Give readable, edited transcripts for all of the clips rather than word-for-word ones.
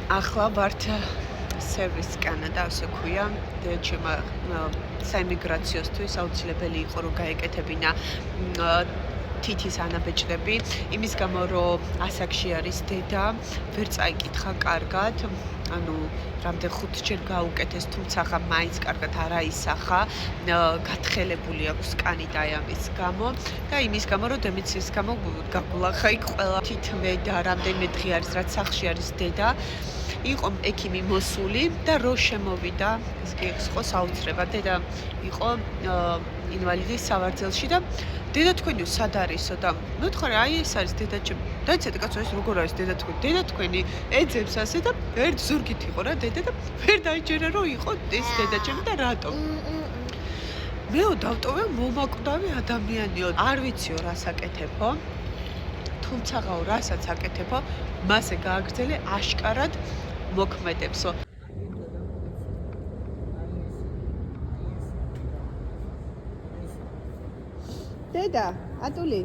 ახლა ვართ სერვისკან და ასე ქვია, ჩემმა საიმიგრაციოსთვის აუცილებელი იყო რომ გაეკეთებინა თითის ანაბეჭდები, იმის გამო რომ ასაკში არის დედა, ვერ წაიკითხა კარგად, ანუ რამდენ 5 ჯერ გაუკეთეს, თუმცა ხა მაინც კარგად არ აისახა, გათხელებული აქვს კანი და ამის გამო და იმის გამო რომ დემიციის გამო გაგულახა იქ ყველა თითმე და რამდენიმე დღე არის რაც სახლში არის დედა. იყო ექიმი მოსული და რო შემოვიდა, ეს კი იყო საოცრება, დედა იყო ინვალიდის სავარძელში და დედა თქვენი სად არისო და მეთქარი აი ეს არის დედაჩემი. დაიცადე კაცო ეს როგორ არის დედა თქვენი? დედა თქვენი ეძებს ასე და ერთ ზურგით იყო რა დედა და ვერ დაიჯერა რომ იყო ეს დედაჩემი და რატომ? მეო დავტოვე მომაკვდავი ადამიანიო. არ ვიციო რას აკეთებო. თუმცაღაო რასაც აკეთებო, მასე გააგრძელე აშკარად მოქმედებსო. დედა, ატული.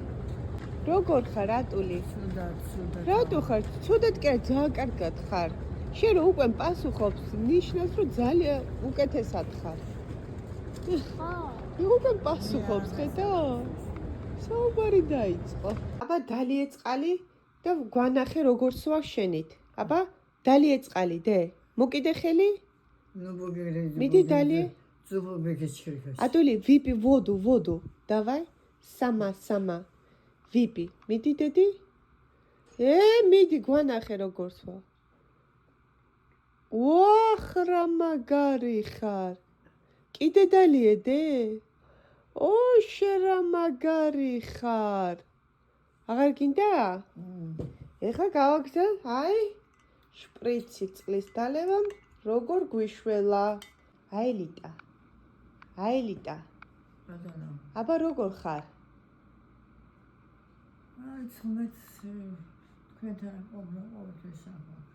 როგორ ხარ ატული? ცუდად. რატო ხარ? ცუდად კი არა, ძალიან კარგად ხარ. შენ რო უკვე პასუხობს, ნიშნავს რომ ძალიან უკეთესად ხარ. უკვე პასუხობს, ხედა? საუბარი დაიწყო. აბა დალიე წყალი და გვანახე როგორ სვა შენით. აბა დალიე წყალი, დე. მოკიდე ხელი? Ну, богерей. მიდი დალიე. Зубы бегечкиркаш. ატული, ვიპი ვოდუ. Давай. Сама. ვიპი. მიდი დედი? მიდი გვანახე როგორ სვა. ვახრა მაგარი ხარ. კიდე დალიე დე? შერა მაგარი ხარ. აღარ გინდა? ეხლა გავაგზავნა, აი, შპრიცი წყლის დალევამ, როგორ გვიშველა. აილიტა. ბატონო. აბა როგორ ხარ? აი, ცმეთ თქვენთან ყოველთვის საუბრობ.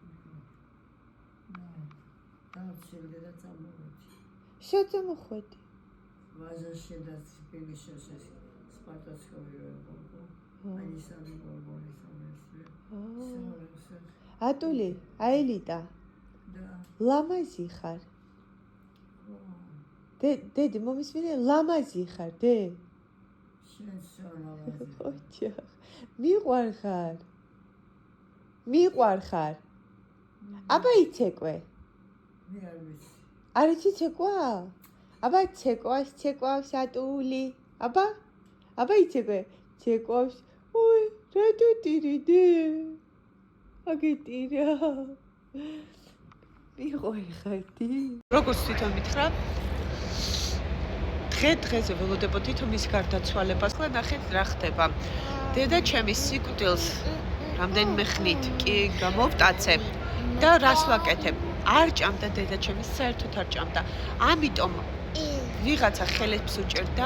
დავცილდე და წამოვედი. შეწამოხვედი. ვაზაში და ციპილიშოს სპარტაცკოვი ვერბო. აი ისარი გორგონის ამესია. ატული, აილიტა. და ლამაზი ხარ. დედი, მომისმინე, ლამაზი ხარ, დე? შენ სოლამაზი. ოჯახ. მიყვარ ხარ. აბა იცეკვე. მე არ ვიცი. არ იცი ცეკვა? აბა ცეკვავს ატული. აბა იცეკვე. ცეკვავს. ой, რატო ტირიდე? აგიტირა. მიყვარ ხარდი? როგორც თვითონ მითხრა? დღეზე ველოდებოდი თუ მის გარდაცვალებას და ნახეთ რა ხდება. დედა ჩემი სიკვდილს რამდენიმე ხნით კი გამოვტაცე და რას ვაკეთებ? არ ჭამდა დედა ჩემი, საერთოდ არ ჭამდა. ამიტომ ვიღაცა ხელებს უჭერდა,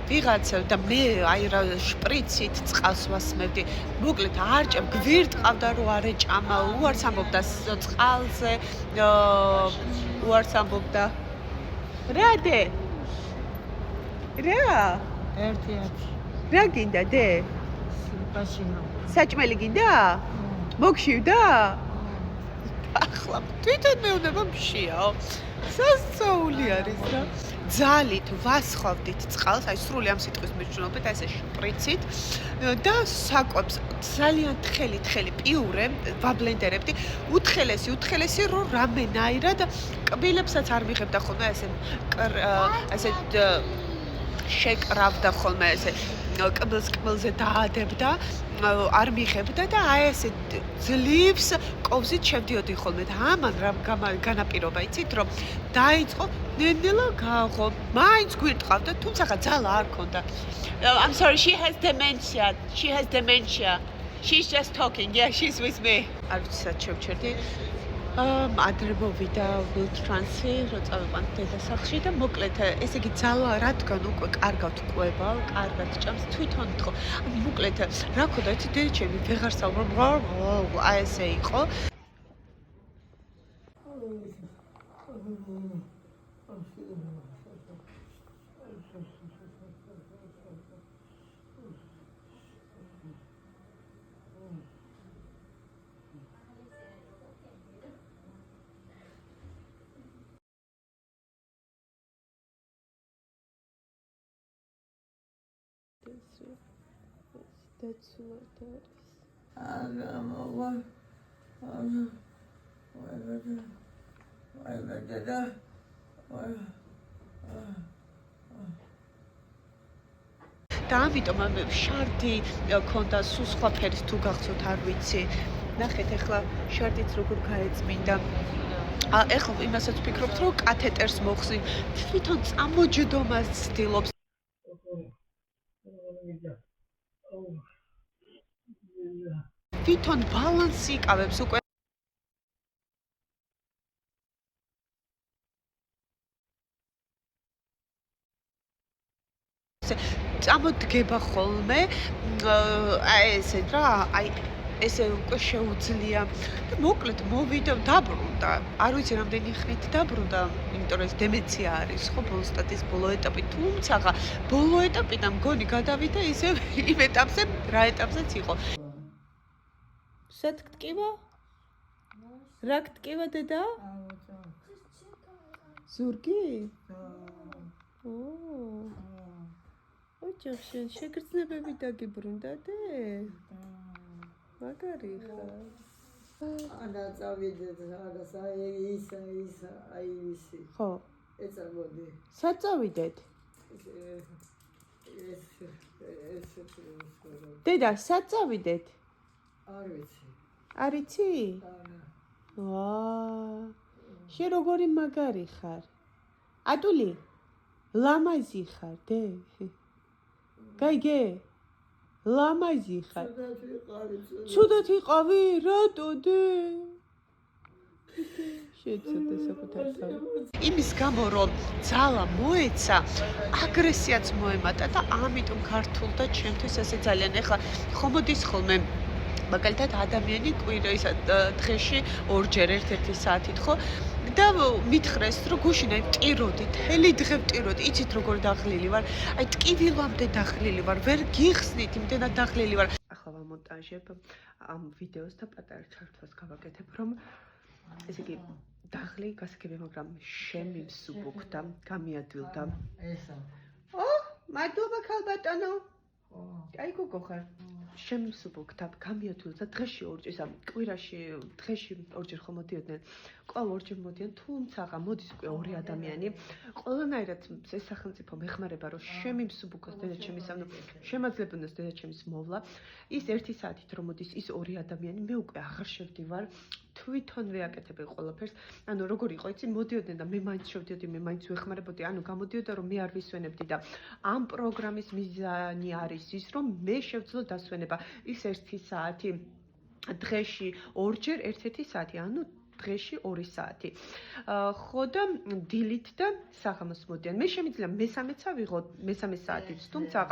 ვიღაცა და მე აი რა შპრიცით წყალს ვასმევდი. მოკლედ არ ჭამ, გვირტყავდა რომ არ ეჭამა, უარს ამბობდა წყალზე, უარს ამბობდა. რა დე? რა? ერთ-ერთი. რა გინდა დე? სიპაშინო. საჭმელი გინდა? მოგშივდა? ახლა თვითონ მეუბნება მშიაო. სასწაული არის რა. ძალით ვასხავდით წყალს, აი სრული ამ სიტყვის მნიშვნელობით, აი ესე შპრიცით და საკვებს ძალიან თხელი პიურე ვაბლენდერებდი. უთხელესი რომ რამენაირად კბილებსაც არ მიღებდა ხოლმე ესე შეკრავდა ხოლმე ესე კბილზე დაადებდა, არ მიღებდა და აი ესე ძლივს კოვზით შევდიოდი ხოლმე და ამან რა განაპირობა იცით რომ დაიწყო ნენელა გააღო, მაინც გვირტყავდა, თუმცა ძალა არ ქონდა. I'm sorry, she has dementia. She's just talking. Yeah, she's with me. არ ვიცი სად შევჩერდი. ადრე მოვიდა Will Trans-ი, რო წავიყვანთ დედასახლში და მოკლედ ესე იგი ძალა რადგან უკვე კარგად ყვება, კარგად ჭამს, თვითონ თქო. მოკლედ რა ქონდა, იცი დედა ჩემი ვეღარ საუბრობ, აი ესე იყო. დაცულად არის. და ამიტომ შარდი ქონდა სულ სხვა ფერის თუ გახსოვთ არ ვიცი. ნახეთ ახლა შარდიც როგორ გაეწმინდა. ეხლა იმასაც ვფიქრობთ რომ კათეტერს მოხსნი თვითონ წამოჯდომას ცდილობს. თვითონ ბალანსი იკავებს უკვე წამოდგება ხოლმე აი ესე რა აი ესე უკვე შეუძლია და მოკლედ მოვიდა დაბრუნდა არ ვიცი რამდენი ხნით დაბრუნდა იმიტომ რომ ეს დემენცია არის ხო ბოლო სტატის ბოლო ეტაპი თუმცა ბოლო ეტაპიდან მგონი გადავიდა ისე იმ ეტაპზე რა ეტაპზეც იყო სად გტკივა რა გტკივა დედა ზურგი ოჯახში შეგრძნებები დაგიბრუნდა დე მაგარი ხარ ანა წავიდეთ რაღაც ისა აი ისი ხო ეწამოდი სად წავიდეთ ეს დედა სად წავიდეთ არ ვიცი არ იცი ანა შენ როგორი მაგარი ხარ ატული ლამაზი ხარ დე გაიგე ლამაზი ხარ ცუდად იყავი რატო დე შეცოდე საკუთარ თავი იმის გამო რომ ძალა მოეცა აგრესიაც მოემატა და ამიტომ ქართულ და ჩემთვის ასე ძალიან ეხლა ხომოდის ხოლმე მაგალითად ადამიანი კვირა დღეში ორჯერ ერთ-ერთი საათით ხო და მითხრეს რომ გუშინაი მტიროდი თელი დღე მტიროდი იცით როგორ დაღლილი ვარ აი ტკივილამდე დაღლილი ვარ ვერ გიხსნით იმდენად დაღლილი ვარ ახლა ვამონტაჟებ ამ ვიდეოს და პატარა ჩართვას გავაკეთებ რომ ესე იგი დაღლი გასაგები მაგრამ შემიმსუბუქდა გამიადვილდა ესა მადლობა ქალბატონო აი გოგო ხარ შემსუბუქდა გამიადვილდა დღეში ორჯერ კვირაში დღეში ორჯერ ხომ მოდიოდნენ კვლავ ორჯერ მოდიან თუმცა მოდის უკვე ორი ადამიანი ყველანაირად ეს სახელმწიფო მეხმარება რომ შემიმსუბუქოს დედაჩემის ანუ შემაძლებუნოს დედაჩემის მოვლა ის 1 საათით რომ მოდის ის ორი ადამიანი მე უკვე აღარ შევდივარ თვითონ ვეაკეთებდი ყველაფერს ანუ როგორ იყო იცი მოდიოდნენ და მე მაინც შევდიოდი მე მაინც ვეხმარებოდი ანუ გამოდიოდა რომ მე არ ვისვენებდი და ამ პროგრამის მიზანი არის ის რომ მე შევძლო დასვენება ის 1 საათი დღეში ორჯერ 1 საათი ანუ დღეში 2 საათი ხო და დილით და საღამოს მოდიან მე შემიძლია მესამეც ავიღო მესამე საათიც თუმცა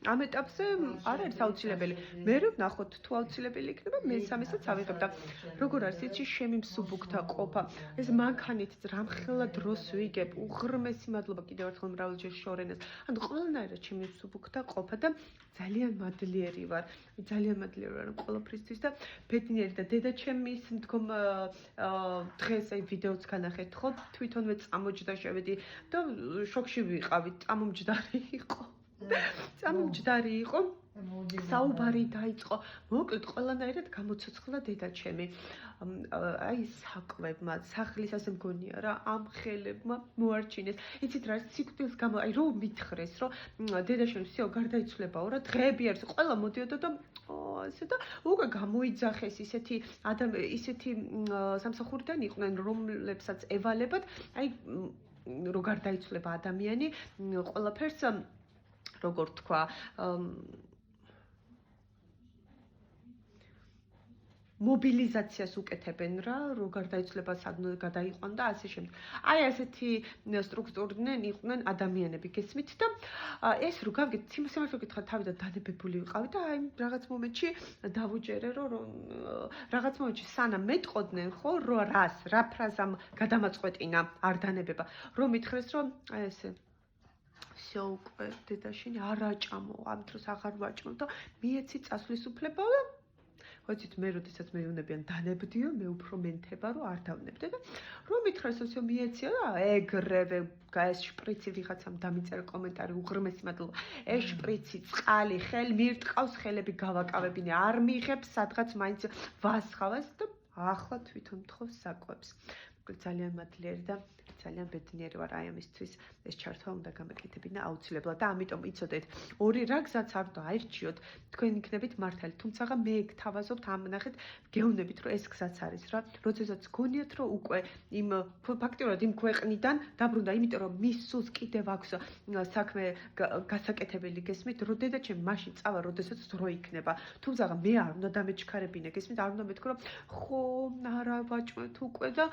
ამ ეტაპზე არ არის აუცილებელი მე რომ ნახოთ თუ აუცილებელი იქნება მესამესაც ავიღებ და როგორ არის იცი შემიმსუბუქდა ყოფა ეს მანქანით რამხელა დროს ვიგებ უღრმესი მადლობა კიდევ ერთხელ მრავალჯერ შორენას ანუ ყველანაირად შემიმსუბუქდა ყოფა და ძალიან მადლიერი ვარ ყველაფრისთვის და ბედნიერი და დედაჩემის მდგომ დღეს აი ვიდეოც განახეთ ხო თვითონვე წამოჯდა შევედი და შოქში ვიყავი წამომჯდარი იყო წამომჯდარი იყო საუბარი დაიწყო მოკლედ ყველანაირად გამოცოცხლა დედაჩემი აი საკვებმა სახლის ასე მგონია რა ამ ხელებმა მოარჩინეს იცით რა სიკვდილს გამო აი რომ მითხრეს რომ დედაჩემი всё გარდაიცვლებაო რა დღეები არის ყველა მოდიოდა და ასე და უკვე გამოიძახეს ისეთი სამსახურიდან იყვნენ რომლებსაც ევალებათ აი რო გარდაიცვლება ადამიანი ყველაფერს როგორ თქვა მობილიზაციას უკეთებენ რა რო გარდაიცვლება საგნო გადაიყვან და ასე შემდეგ. აი ასეთი სტრუქტურიდან იყვნენ ადამიანები გესმით და ეს რო გავიგეთ სიმართლე გითხრათ თავიდან დადებებული ვიყავი და აი რაღაც მომენტში დავუჯერე რომ რაღაც მომენტში სანამ მეტყოდნენ ხო რა ფრაზამ გადამაწყვეტინა არ დანებება რომ მითხრეს რომ აი ესე всё უკვე დედაშენი არ აჭამო ამ დროს აღარ ვაჭმო და მიეცი წასვლის უფლება ხოიცით მე როდესაც მეუნებიან დანებდიო, მე უფრო მენთება რომ არ დავნებდე და რომ მითხრა სოციო მიეცია და ეგრევე ეს შპრიცი ვიღაცამ დამიწერა კომენტარი უღრმესი მადლობა. ეს შპრიცი წყალი, ხელი მირტყავს, ხელები გავაკავებინე, არ მიიღებს სადღაც მაინც ვასხავას და ახლა თვითონ თხოვს საკვებს. ძალიან მადლიერი და ძალიან ბედნიერი ვარ აი ამისთვის ეს ჩართვა უნდა გამეკეთებინა აუცილებლად და ამიტომ იცოდეთ ორი რა გზაც არ უნდა აირჩიოთ თქვენ იქნებით მართალი თუმცა მე გთავაზობთ ამ ნახეთ გეუბნებით რომ ეს გზაც არის რა როდესაც გონიათ რომ უკვე იმ ფაქტიურად იმ ქვეყნიდან დაბრუნდა იმიტომ რომ მის სულს კიდევ აქვს საქმე გასაკეთებელი გესმით რომ დედაჩემ მაშინ წავა როდესაც დრო იქნება თუმცა მე არ უნდა დამეჩქარებინე გესმით არ უნდა მეთქო რომ ხო არა ვაჭმეთ უკვე და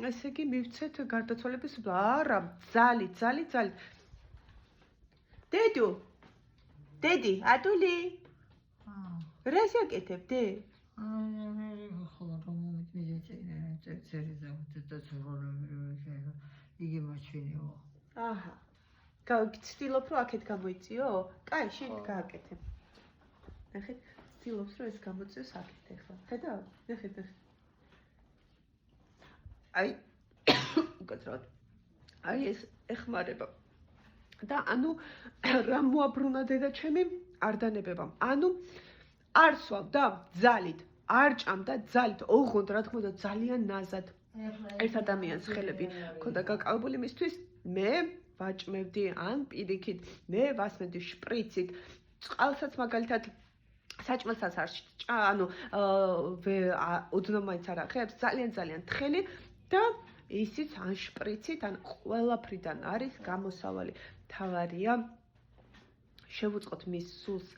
ესე იგი მივცეთ გარდაცვალების არა ძალი დედი ადული რას აკეთებდი იგი მაჩვენიო აჰა გავცდილობ რომ აქეთ გამოიწიო კაი შენ გააკეთე ნახეთ ცდილობს რომ ეს გამოწიოს აქეთ ახლა ხედავ ნახეთ აი უკეთრად აი ეს ეხმარება და ანუ რა მოაბრუნა დედაჩემი არ დანებებამ ანუ არ სვავ და ძალით არ ჭამდა ძალით ოღონდ რა თქმა უნდა ძალიან ნაზად ერთ ადამიანს ხელები ქონდა გაკავებული მისთვის მე ვაჭმევდი ან პირიქით მე ვასმენდი შპრიცით წყალსაც მაგალითად საჭმელსაც არ ანუ ოდნავ მაინც არ ახებს ძალიან თხელი და ისიც ან შპრიცით ან ყველაფრიდან არის გამოსავალი თავარია შევუწყოთ მის სულს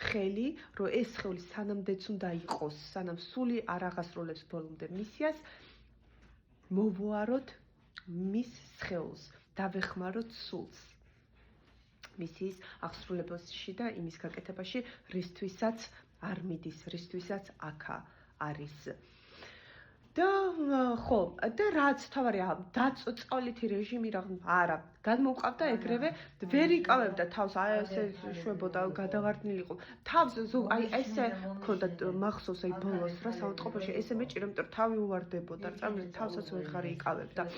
ხელი რომ ეს სხეული სანამდეც უნდა იყოს სანამ სული არ აღასრულებს ბოლომდე მისიას მოვუაროთ მის სხეულს დავეხმაროთ სულს მისის აღსრულებაში და იმის გაკეთებაში რისთვისაც არ მიდის რისთვისაც აქა არის და ხო და რაც თავარია დაწწოლითი რეჟიმი რა არა გადმოვყავდა ეგრევე ვერ იკავებდა თავს აი ესე შვებოდა გადავარდნილიყო თავს აი ესე მქონდა მახსოვს აი ბოლოს რა საავადმყოფოში ესე მეჭირა იმიტომ რომ თავი უვარდებოდა წამლით თავსაც ვეღარ იკავებდა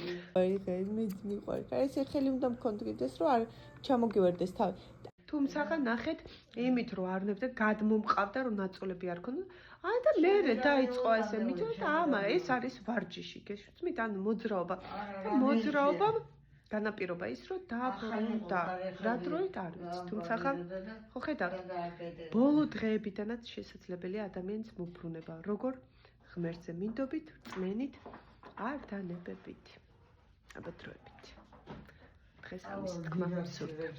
აი მეც მიყვარს ესე ხელი უნდა მქონდეს რომ არ ჩამოგივერდეს თავი თუმცა ნახეთ იმით რომ არ ვნებდა გადმომყავდა რომ ნაწოლები არ ქონდა აი და მე დაიწყო ესე მითხრა და ამა ეს არის ვარჯიში გესმით ანუ მოძრაობა და მოძრაობა განაპირობა ის რომ დაბრუნდა რა დროით არ ვიცი თუმცა ხო ხედავთ ბოლო დღეებიდანაც შესაძლებელია ადამიანის მობრუნება როგორ ღმერთზე მინდობით წმენით არ დანებებით აბა დროებით დღეს ამის თქმა მსურდა